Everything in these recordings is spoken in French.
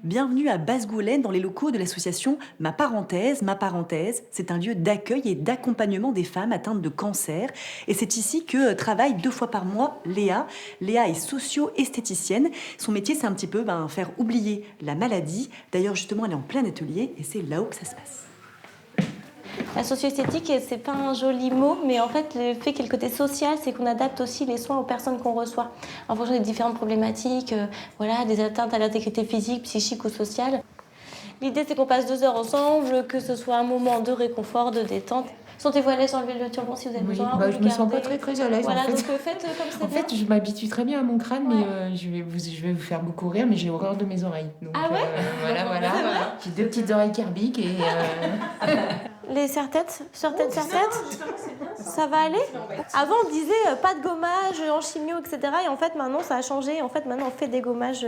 Bienvenue à Basse-Goulaine dans les locaux de l'association Ma Parenthèse. Ma Parenthèse, c'est un lieu d'accueil et d'accompagnement des femmes atteintes de cancer. Et c'est ici que travaille 2 fois par mois Léa. Léa est socio-esthéticienne. Son métier, c'est un petit peu faire oublier la maladie. D'ailleurs, justement, elle est en plein atelier et c'est là-haut que ça se passe. La socio-esthétique, c'est pas un joli mot, mais en fait, le fait qu'il y ait le côté social, c'est qu'on adapte aussi les soins aux personnes qu'on reçoit, en fonction des différentes problématiques, des atteintes à l'intégrité physique, psychique ou sociale. L'idée, c'est qu'on passe 2 heures ensemble, que ce soit un moment de réconfort, de détente. Sentez-vous à l'aise, enlever le turban si vous avez besoin. Je me sens pas très à l'aise. Voilà, en fait. donc faites comme c'est En bien. fait, je m'habitue très bien à mon crâne, mais je vais vous faire beaucoup rire, mais j'ai horreur de mes oreilles. Donc, Ah ouais voilà. J'ai 2 petites oreilles kerbiques et... Les serre-têtes, serre-tête, ça va aller. Avant, on disait pas de gommage en chimio, etc. Et en fait, maintenant, ça a changé. En fait, maintenant, on fait des gommages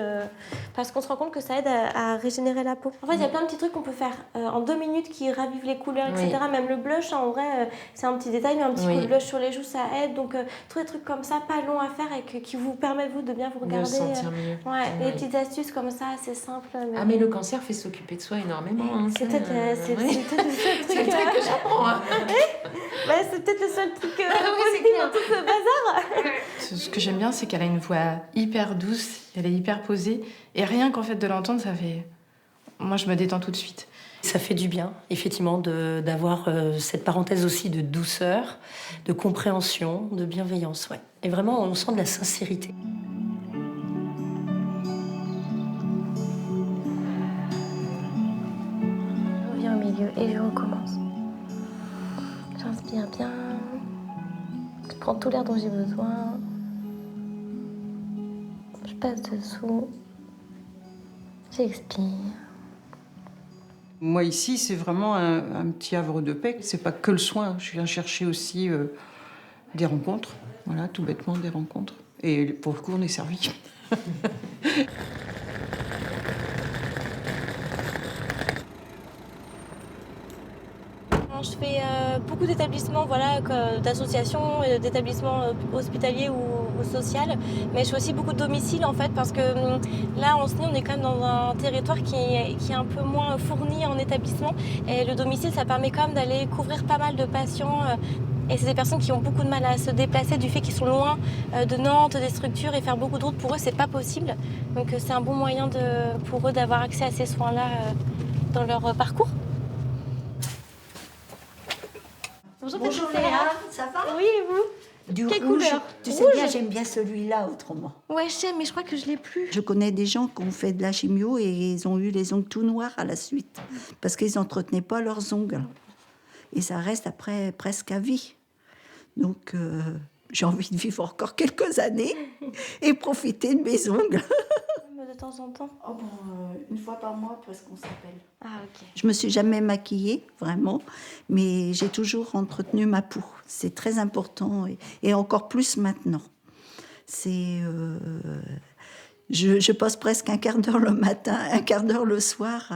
parce qu'on se rend compte que ça aide à régénérer la peau. En fait, il y a plein de petits trucs qu'on peut faire en 2 minutes qui ravivent les couleurs, etc. Oui. Même le blush, en vrai, c'est un petit détail, mais un petit coup de blush sur les joues, ça aide. Donc, tous les trucs comme ça, pas longs à faire et qui vous permettent, vous, de bien vous regarder. De sentir mieux. Des petites astuces comme ça, assez simples. Mais le cancer fait s'occuper de soi énormément. C'est peut-être le seul truc. C'est le truc que j'apprends. C'est peut-être le seul truc c'est positif clair. dans tout ce bazar. Ce que j'aime bien, c'est qu'elle a une voix hyper douce, elle est hyper posée. Et rien qu'en fait de l'entendre, ça fait... Moi, je me détends tout de suite. Ça fait du bien, effectivement, d'avoir cette parenthèse aussi de douceur, de compréhension, de bienveillance. Ouais. Et vraiment, on sent de la sincérité. Je reviens au milieu et je recommence. J'inspire bien. Je prends tout l'air dont j'ai besoin. Je passe dessous. J'expire. Moi, ici, c'est vraiment un petit havre de paix. C'est pas que le soin. Je viens chercher aussi des rencontres. Voilà, tout bêtement, des rencontres. Et pour le coup, on est servi. Je fais beaucoup d'établissements, d'associations, d'établissements hospitaliers ou sociaux, mais je fais aussi beaucoup de domiciles en fait, parce que là en Osny, on est quand même dans un territoire qui est un peu moins fourni en établissement, et le domicile, ça permet quand même d'aller couvrir pas mal de patients. Et c'est des personnes qui ont beaucoup de mal à se déplacer du fait qu'ils sont loin de Nantes, des structures, et faire beaucoup de routes pour eux, c'est pas possible. Donc c'est un bon moyen pour eux d'avoir accès à ces soins-là dans leur parcours. Bonjour Léa, ça va? Oui, et vous? Du Quelle rouge. couleur? Tu sais Rouge. bien, j'aime bien celui-là autrement. Ouais, je sais, mais je crois que je l'ai plus. Je connais des gens qui ont fait de la chimio et ils ont eu les ongles tout noirs à la suite parce qu'ils n'entretenaient pas leurs ongles. Et ça reste après presque à vie. Donc j'ai envie de vivre encore quelques années et profiter de mes ongles. De temps en temps. Une fois par mois parce qu'on s'appelle. Ah, ok. Je me suis jamais maquillée, vraiment, mais j'ai toujours entretenu ma peau. C'est très important et encore plus maintenant. Je passe presque un quart d'heure le matin, un quart d'heure le soir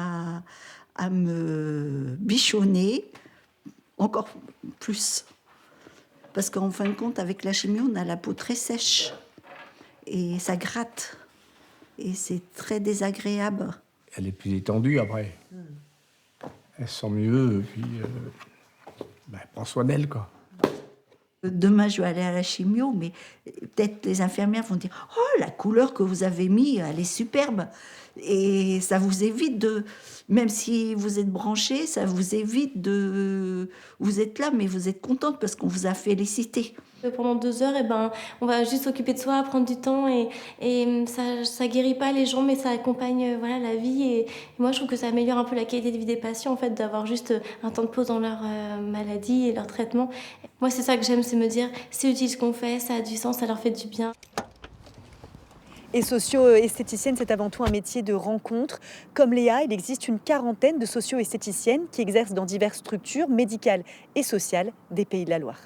à me bichonner, encore plus. Parce qu'en fin de compte, avec la chimio, on a la peau très sèche et ça gratte. Et c'est très désagréable. Elle est plus détendue après. Elle se sent mieux, et puis elle prend soin d'elle, quoi. Demain, je vais aller à la chimio, mais peut-être les infirmières vont dire « Oh, la couleur que vous avez mise, elle est superbe !» Et ça vous évite de... Même si vous êtes branché, ça vous évite de... Vous êtes là, mais vous êtes contente parce qu'on vous a félicité. Pendant 2 heures, on va juste s'occuper de soi, prendre du temps, et ça guérit pas les gens, mais ça accompagne la vie. Et moi, je trouve que ça améliore un peu la qualité de vie des patients, en fait, d'avoir juste un temps de pause dans leur maladie et leur traitement. Moi, c'est ça que j'aime, c'est me dire, c'est utile ce qu'on fait, ça a du sens, ça leur fait du bien. Et socio-esthéticienne, c'est avant tout un métier de rencontre. Comme Léa, il existe une quarantaine de socio-esthéticiennes qui exercent dans diverses structures médicales et sociales des Pays de la Loire.